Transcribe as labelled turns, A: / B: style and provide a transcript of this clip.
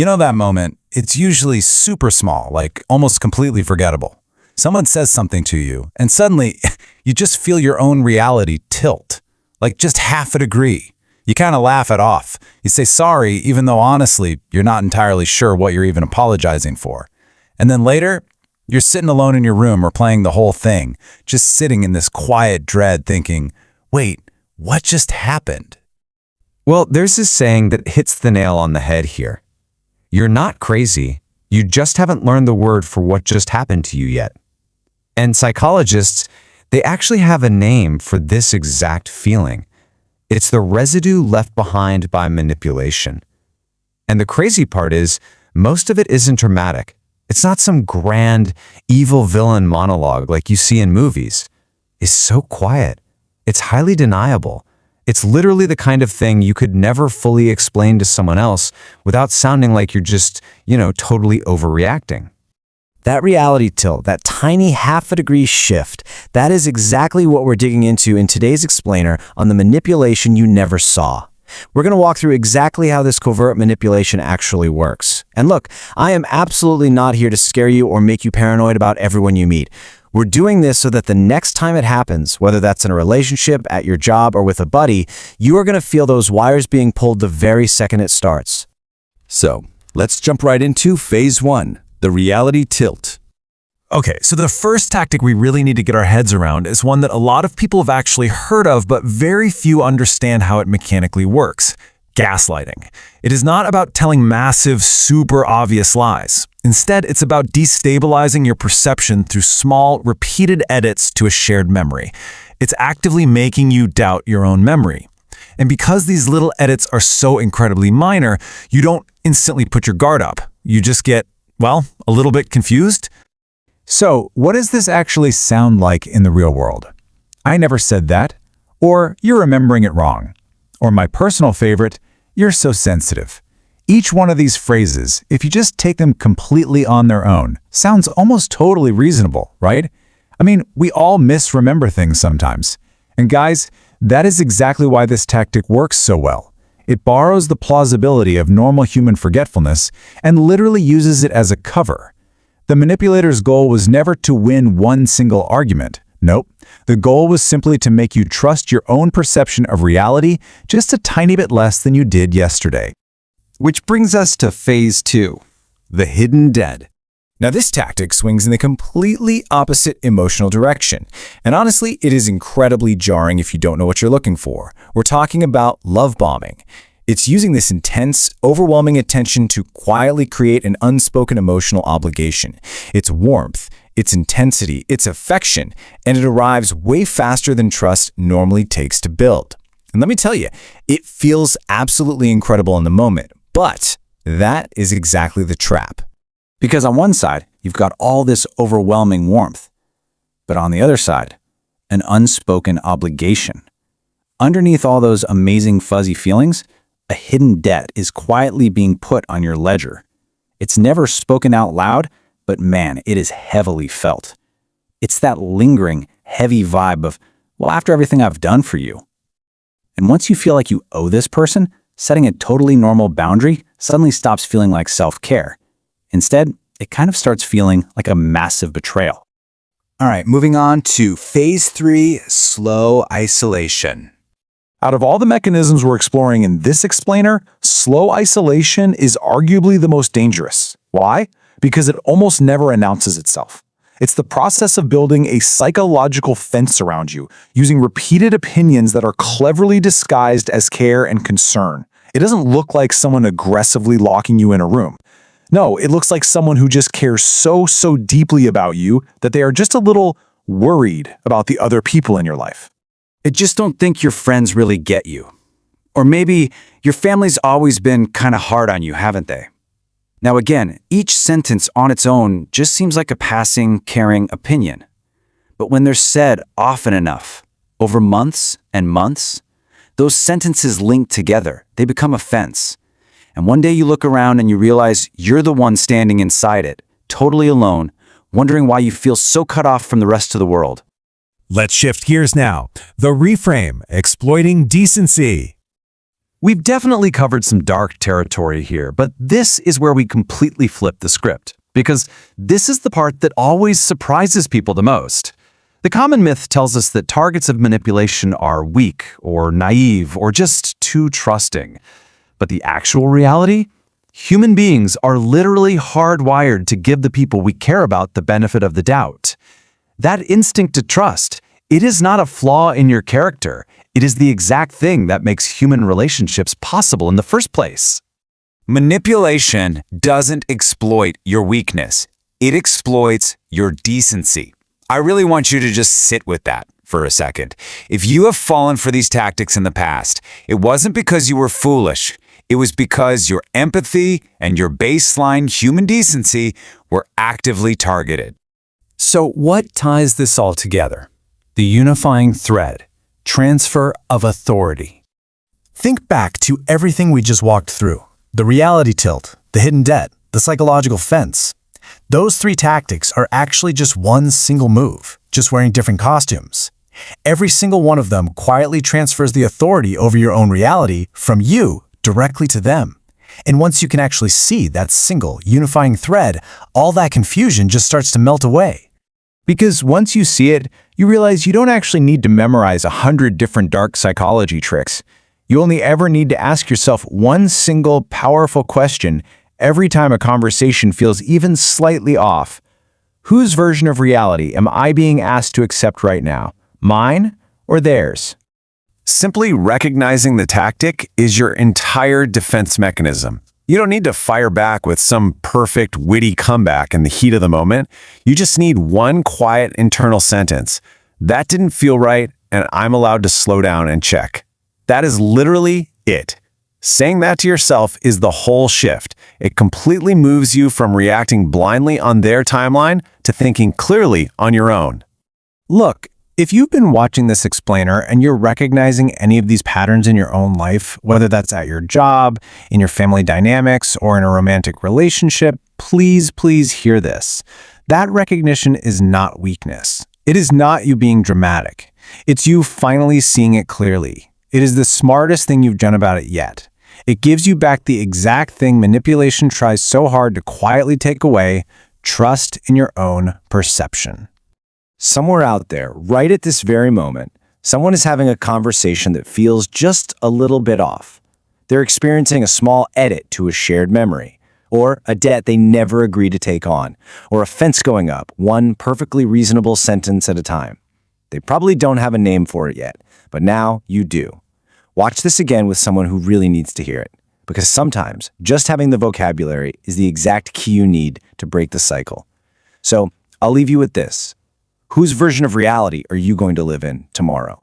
A: You know that moment, it's usually super small, like almost completely forgettable. Someone says something to you, and suddenly you just feel your own reality tilt, like just half a degree. You kind of laugh it off. You say sorry, even though honestly, you're not entirely sure what you're even apologizing for. And then later, you're sitting alone in your room or playing the whole thing, just sitting in this quiet dread thinking, wait, what just happened?
B: Well, there's this saying that hits the nail on the head here. You're not crazy. You just haven't learned the word for what just happened to you yet. And psychologists, they actually have a name for this exact feeling. It's the residue left behind by manipulation. And the crazy part is, most of it isn't dramatic. It's not some grand, evil villain monologue like you see in movies. It's so quiet. It's highly deniable. It's literally the kind of thing you could never fully explain to someone else without sounding like you're just, totally overreacting.
C: That reality tilt, that tiny half-a-degree shift, that is exactly what we're digging into in today's explainer on the manipulation you never saw. We're going to walk through exactly how this covert manipulation actually works. And look, I am absolutely not here to scare you or make you paranoid about everyone you meet. We're doing this so that the next time it happens, whether that's in a relationship, at your job, or with a buddy, you are going to feel those wires being pulled the very second it starts.
D: So, let's jump right into phase 1. The reality tilt.
A: Okay, so the first tactic we really need to get our heads around is one that a lot of people have actually heard of, but very few understand how it mechanically works: gaslighting. It is not about telling massive, super obvious lies. Instead, it's about destabilizing your perception through small, repeated edits to a shared memory. It's actively making you doubt your own memory. And because these little edits are so incredibly minor, you don't instantly put your guard up. You just get, a little bit confused.
E: So, what does this actually sound like in the real world? I never said that. Or, you're remembering it wrong. Or my personal favorite, you're so sensitive. Each one of these phrases, if you just take them completely on their own, sounds almost totally reasonable, right? I mean, we all misremember things sometimes. And guys, that is exactly why this tactic works so well. It borrows the plausibility of normal human forgetfulness and literally uses it as a cover. The manipulator's goal was never to win one single argument. Nope. The goal was simply to make you trust your own perception of reality just a tiny bit less than you did yesterday.
D: Which brings us to phase 2, the hidden dead.
E: Now, this tactic swings in the completely opposite emotional direction. And honestly, it is incredibly jarring if you don't know what you're looking for. We're talking about love bombing. It's using this intense, overwhelming attention to quietly create an unspoken emotional obligation. It's warmth, its intensity, its affection, and it arrives way faster than trust normally takes to build. And let me tell you, it feels absolutely incredible in the moment, but that is exactly the trap. Because on one side, you've got all this overwhelming warmth, but on the other side, an unspoken obligation. Underneath all those amazing fuzzy feelings, a hidden debt is quietly being put on your ledger. It's never spoken out loud, but man, it is heavily felt. It's that lingering, heavy vibe of, after everything I've done for you. And once you feel like you owe this person, setting a totally normal boundary suddenly stops feeling like self-care. Instead, it kind of starts feeling like a massive betrayal.
A: All right, moving on to phase 3, slow isolation.
E: Out of all the mechanisms we're exploring in this explainer, slow isolation is arguably the most dangerous. Why? Because it almost never announces itself. It's the process of building a psychological fence around you, using repeated opinions that are cleverly disguised as care and concern. It doesn't look like someone aggressively locking you in a room. No, it looks like someone who just cares so deeply about you that they are just a little worried about the other people in your life.
A: I just don't think your friends really get you. Or maybe your family's always been kind of hard on you, haven't they? Now again, each sentence on its own just seems like a passing, caring opinion. But when they're said often enough, over months and months, those sentences link together. They become a fence. And one day you look around and you realize you're the one standing inside it, totally alone, wondering why you feel so cut off from the rest of the world.
F: Let's shift gears now. The reframe, exploiting decency.
A: We've definitely covered some dark territory here, but this is where we completely flip the script, because this is the part that always surprises people the most. The common myth tells us that targets of manipulation are weak or naive or just too trusting. But the actual reality? Human beings are literally hardwired to give the people we care about the benefit of the doubt. That instinct to trust, it is not a flaw in your character. It is the exact thing that makes human relationships possible in the first place.
F: Manipulation doesn't exploit your weakness. It exploits your decency. I really want you to just sit with that for a second. If you have fallen for these tactics in the past, it wasn't because you were foolish. It was because your empathy and your baseline human decency were actively targeted.
E: So what ties this all together? The unifying thread: transfer of authority. Think back to everything we just walked through. The reality tilt, the hidden debt, the psychological fence. Those three tactics are actually just one single move, just wearing different costumes. Every single one of them quietly transfers the authority over your own reality from you directly to them. And once you can actually see that single unifying thread, all that confusion just starts to melt away.
C: Because once you see it, you realize you don't actually need to memorize 100 different dark psychology tricks. You only ever need to ask yourself one single powerful question every time a conversation feels even slightly off. Whose version of reality am I being asked to accept right now? Mine or theirs?
D: Simply recognizing the tactic is your entire defense mechanism. You don't need to fire back with some perfect, witty comeback in the heat of the moment. You just need one quiet internal sentence. That didn't feel right, and I'm allowed to slow down and check. That is literally it. Saying that to yourself is the whole shift. It completely moves you from reacting blindly on their timeline to thinking clearly on your own.
C: Look, if you've been watching this explainer and you're recognizing any of these patterns in your own life, whether that's at your job, in your family dynamics, or in a romantic relationship, please hear this. That recognition is not weakness. It is not you being dramatic. It's you finally seeing it clearly. It is the smartest thing you've done about it yet. It gives you back the exact thing manipulation tries so hard to quietly take away: trust in your own perception. Somewhere out there, right at this very moment, someone is having a conversation that feels just a little bit off. They're experiencing a small edit to a shared memory, or a debt they never agreed to take on, or a fence going up, one perfectly reasonable sentence at a time. They probably don't have a name for it yet, but now you do. Watch this again with someone who really needs to hear it, because sometimes just having the vocabulary is the exact key you need to break the cycle. So I'll leave you with this. Whose version of reality are you going to live in tomorrow?